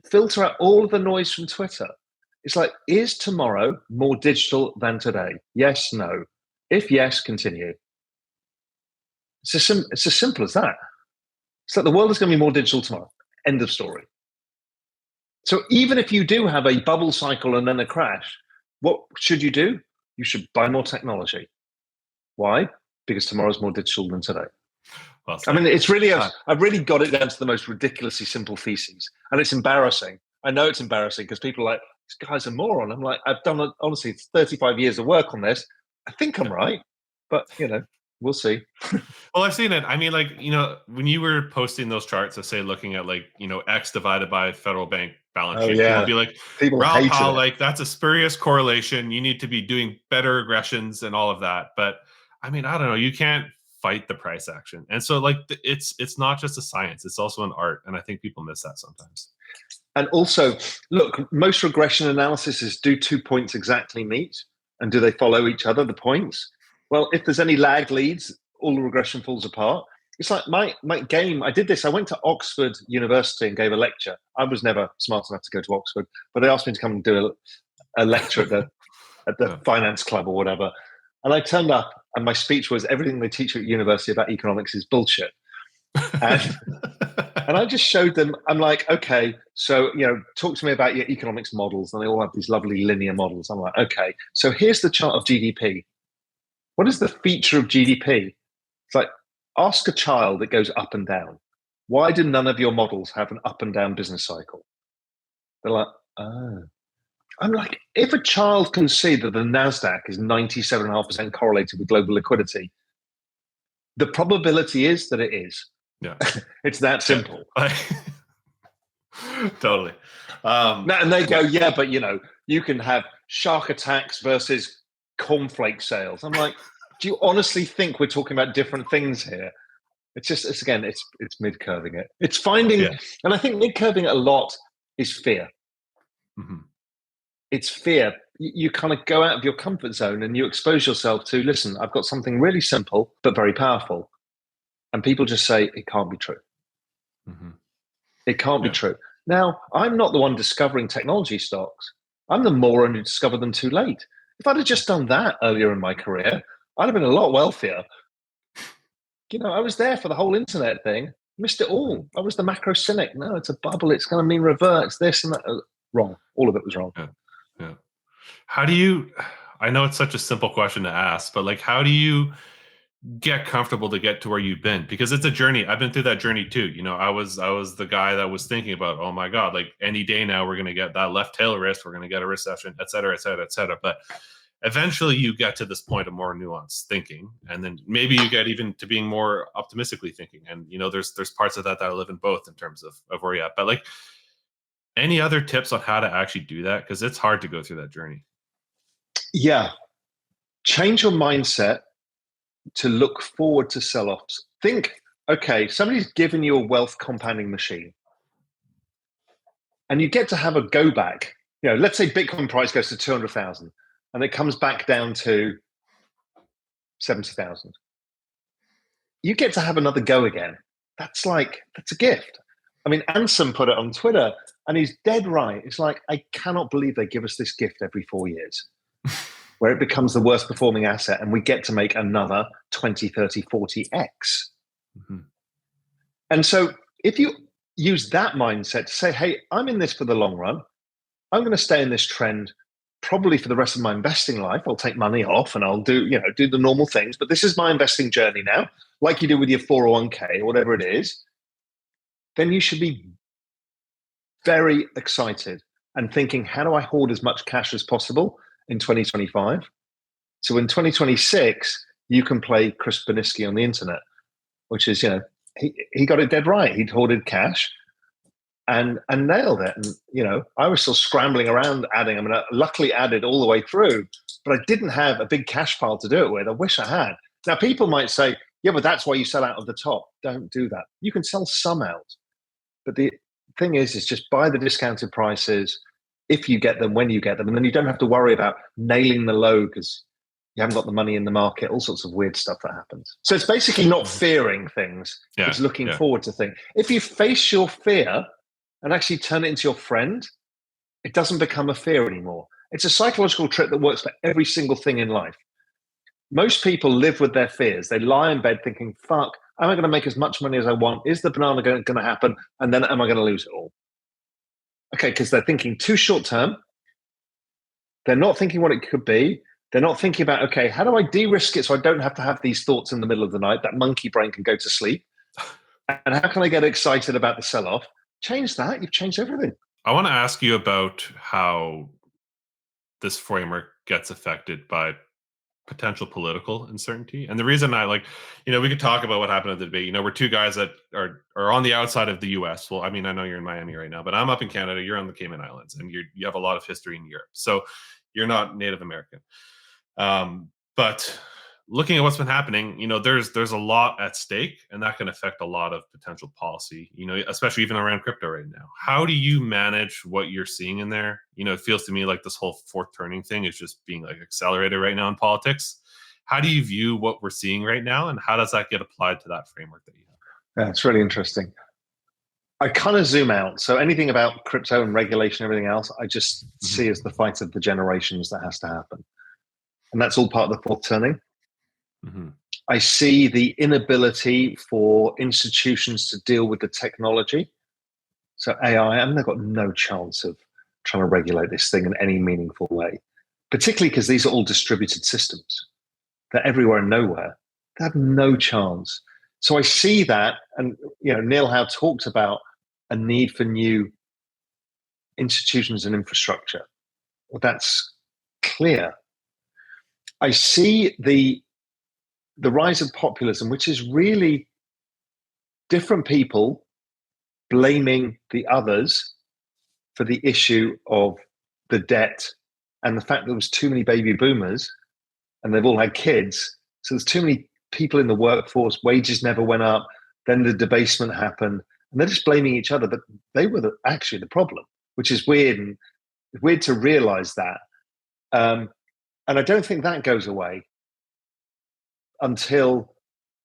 Filter out all of the noise from Twitter. It's like, is tomorrow more digital than today? Yes, no. If yes, continue. It's as simple as that. It's like the world is going to be more digital tomorrow. End of story. So even if you do have a bubble cycle and then a crash, what should you do? You should buy more technology. Why? Because tomorrow's more digital than today. Well, I mean, it's really, I've really got it down to the most ridiculously simple theses. And it's embarrassing. I know it's embarrassing because people are like, this guy's a moron. I'm like, I've done, honestly, 35 years of work on this. I think I'm right. But, we'll see. Well, I've seen it. I mean, when you were posting those charts of say looking at X divided by federal bank balance sheet, people be like, Raoul Pal, that's a spurious correlation. You need to be doing better regressions and all of that. But I mean, I don't know. You can't fight the price action. And so it's not just a science, it's also an art. And I think people miss that sometimes. And also, look, most regression analysis is do 2 points exactly meet? And do they follow each other, the points? Well, if there's any lag leads, all the regression falls apart. It's like my game. I did this. I went to Oxford University and gave a lecture. I was never smart enough to go to Oxford, but they asked me to come and do a lecture at the finance club or whatever. And I turned up and my speech was everything they teach you at university about economics is bullshit. And And I just showed them, I'm like, okay, so, talk to me about your economics models. And they all have these lovely linear models. I'm like, okay, so here's the chart of GDP. What is the feature of GDP? It's like, ask a child that goes up and down. Why do none of your models have an up and down business cycle? They're like, oh. I'm like, if a child can see that the NASDAQ is 97.5% correlated with global liquidity, the probability is that it is. Yeah. It's that simple. Totally. And they go, yeah, but you can have shark attacks versus cornflake sales. I'm like, do you honestly think we're talking about different things here? It's mid-curving it. It's finding, and I think mid-curving it a lot is fear. Mm-hmm. It's fear. You kind of go out of your comfort zone and you expose yourself to, listen, I've got something really simple, but very powerful. And people just say, it can't be true. Mm-hmm. It can't be true. Now, I'm not the one discovering technology stocks. I'm the moron who discovered them too late. If I'd have just done that earlier in my career, I'd have been a lot wealthier. I was there for the whole internet thing. Missed it all. I was the macro cynic. No, it's a bubble. It's going to mean revert. It's this and that. Wrong. All of it was wrong. Yeah. How do you, I know it's such a simple question to ask, but how do you get comfortable to get to where you've been? Because it's a journey. I've been through that journey too. I was the guy that was thinking about, oh my God, any day now we're going to get that left tail risk. We're going to get a recession, et cetera, et cetera, et cetera. But eventually you get to this point of more nuanced thinking. And then maybe you get even to being more optimistically thinking. And, there's parts of that I live in both in terms of where you're at. But any other tips on how to actually do that? Because it's hard to go through that journey. Yeah. Change your mindset to look forward to sell-offs. Think, okay, somebody's given you a wealth compounding machine and you get to have a go back. Let's say Bitcoin price goes to 200,000 and it comes back down to 70,000. You get to have another go again. That's a gift. I mean, Anson put it on Twitter and he's dead right. It's like, I cannot believe they give us this gift every 4 years where it becomes the worst performing asset and we get to make another 20, 30, 40x. Mm-hmm. And so if you use that mindset to say, hey, I'm in this for the long run. I'm going to stay in this trend probably for the rest of my investing life. I'll take money off and I'll do the normal things, but this is my investing journey now, like you do with your 401k or whatever it is. Then you should be very excited and thinking, how do I hoard as much cash as possible in 2025? So in 2026, you can play Chris Boniski on the internet, which is, he got it dead right. He'd hoarded cash and nailed it. And, I was still scrambling around adding. I mean, I luckily added all the way through, but I didn't have a big cash pile to do it with. I wish I had. Now, people might say, yeah, but that's why you sell out of the top. Don't do that. You can sell some out. But the thing is just buy the discounted prices if you get them, when you get them. And then you don't have to worry about nailing the low because you haven't got the money in the market, all sorts of weird stuff that happens. So it's basically not fearing things. It's looking forward to things. If you face your fear and actually turn it into your friend, it doesn't become a fear anymore. It's a psychological trick that works for every single thing in life. Most people live with their fears. They lie in bed thinking, fuck, am I going to make as much money as I want? Is the banana going to happen? And then am I going to lose it all? Okay, because they're thinking too short term. They're not thinking what it could be. They're not thinking about, okay, how do I de-risk it so I don't have to have these thoughts in the middle of the night? That monkey brain can go to sleep. And how can I get excited about the sell-off? Change that. You've changed everything. I want to ask you about how this framework gets affected by potential political uncertainty. And the reason I we could talk about what happened at the debate. We're two guys that are on the outside of the US. Well, I mean, I know you're in Miami right now, but I'm up in Canada, you're on the Cayman Islands, and you have a lot of history in Europe. So you're not Native American. But looking at what's been happening, there's a lot at stake, and that can affect a lot of potential policy, especially even around crypto right now. How do you manage what you're seeing in there? It feels to me like this whole fourth turning thing is just being accelerated right now in politics. How do you view what we're seeing right now, and how does that get applied to that framework that you have? Yeah, it's really interesting. I kind of zoom out. So anything about crypto and regulation, everything else, I just see as the fight of the generations that has to happen. And that's all part of the fourth turning. Mm-hmm. I see the inability for institutions to deal with the technology. So AI, they've got no chance of trying to regulate this thing in any meaningful way, particularly because these are all distributed systems. They're everywhere and nowhere. They have no chance. So I see that, and Neil Howe talked about a need for new institutions and infrastructure. Well, that's clear. I see the rise of populism, which is really different people blaming the others for the issue of the debt and the fact that there was too many baby boomers and they've all had kids. So there's too many people in the workforce, wages never went up, then the debasement happened, and they're just blaming each other, but they were actually the problem, which is weird, and weird to realize that. And I don't think that goes away until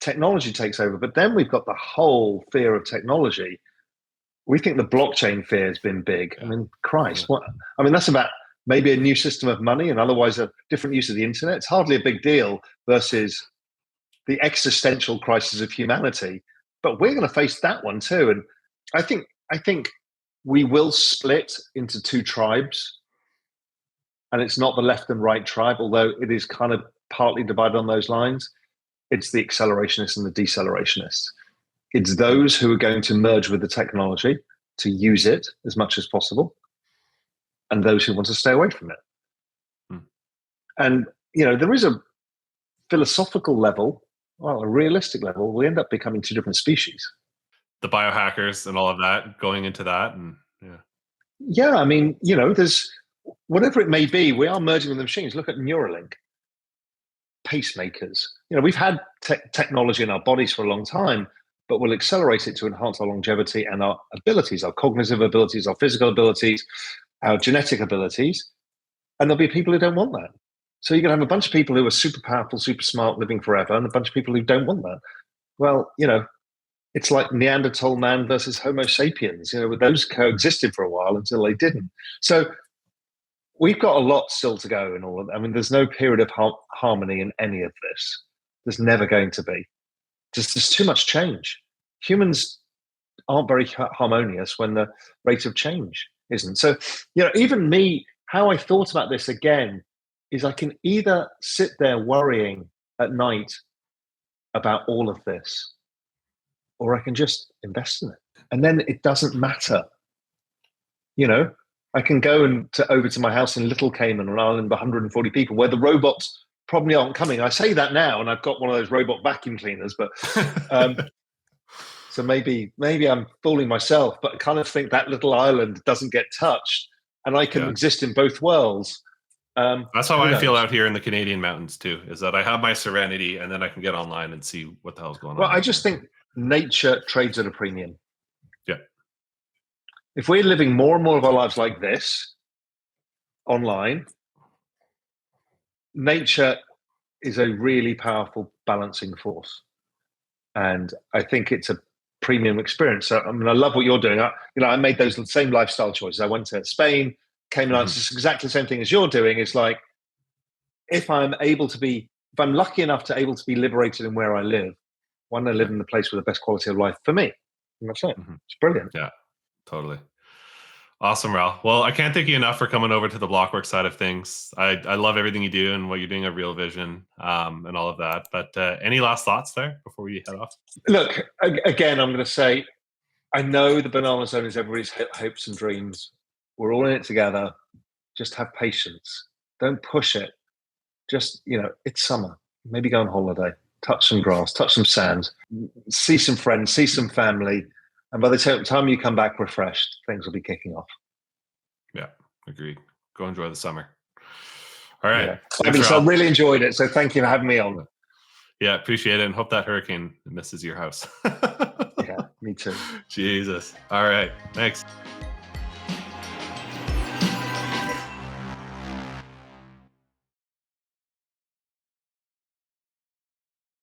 technology takes over. But then we've got the whole fear of technology. We think the blockchain fear has been big. I mean, Christ, what? I mean, that's about maybe a new system of money and otherwise a different use of the internet. It's hardly a big deal versus the existential crisis of humanity. But we're going to face that one too. And I think we will split into two tribes. And it's not the left and right tribe, although it is kind of partly divided on those lines. It's the accelerationists and the decelerationist. It's those who are going to merge with the technology to use it as much as possible, and those who want to stay away from it. And, there is a philosophical level, well, a realistic level. We end up becoming two different species. The biohackers and all of that going into that. And yeah, I mean, there's whatever it may be, we are merging with the machines. Look at Neuralink, pacemakers. We've had technology in our bodies for a long time, but we'll accelerate it to enhance our longevity and our abilities, our cognitive abilities, our physical abilities, our genetic abilities. And there'll be people who don't want that. So you're going to have a bunch of people who are super powerful, super smart, living forever, and a bunch of people who don't want that. Well, it's like Neanderthal man versus Homo sapiens. Those coexisted for a while until they didn't. So we've got a lot still to go in all of that. I mean, there's no period of harmony in any of this. There's never going to be. There's too much change. Humans aren't very harmonious when the rate of change isn't. So, even me, how I thought about this again is I can either sit there worrying at night about all of this, or I can just invest in it. And then it doesn't matter. I can go over to my house in Little Cayman, an island of 140 people, where the robots probably aren't coming. I say that now, and I've got one of those robot vacuum cleaners, but so maybe I'm fooling myself, but I kind of think that little island doesn't get touched, and I can exist in both worlds. That's how I feel out here in the Canadian mountains too, is that I have my serenity, and then I can get online and see what the hell's going on. Well, I just think nature trades at a premium. Yeah. If we're living more and more of our lives like this, online, nature is a really powerful balancing force. And I think it's a premium experience. So, I mean, I love what you're doing. I made those same lifestyle choices. I went to Spain, Cayman Islands. It's exactly the same thing as you're doing. It's like, if I'm lucky enough to able to be liberated in where I live, why don't I live in the place with the best quality of life for me? And that's it. It's brilliant. Yeah, totally. Awesome, Raoul. Well, I can't thank you enough for coming over to the Blockwork side of things. I love everything you do and what you're doing at Real Vision and all of that. But any last thoughts there before we head off? Look, again, I'm going to say, I know the banana zone is everybody's hopes and dreams. We're all in it together. Just have patience. Don't push it. Just, it's summer. Maybe go on holiday. Touch some grass, touch some sand, see some friends, see some family. And by the time you come back refreshed, things will be kicking off. Yeah, agreed. Go enjoy the summer. All right. Yeah. So I really enjoyed it. So thank you for having me on. Yeah, appreciate it. And hope that hurricane misses your house. Yeah, me too. Jesus. All right. Thanks.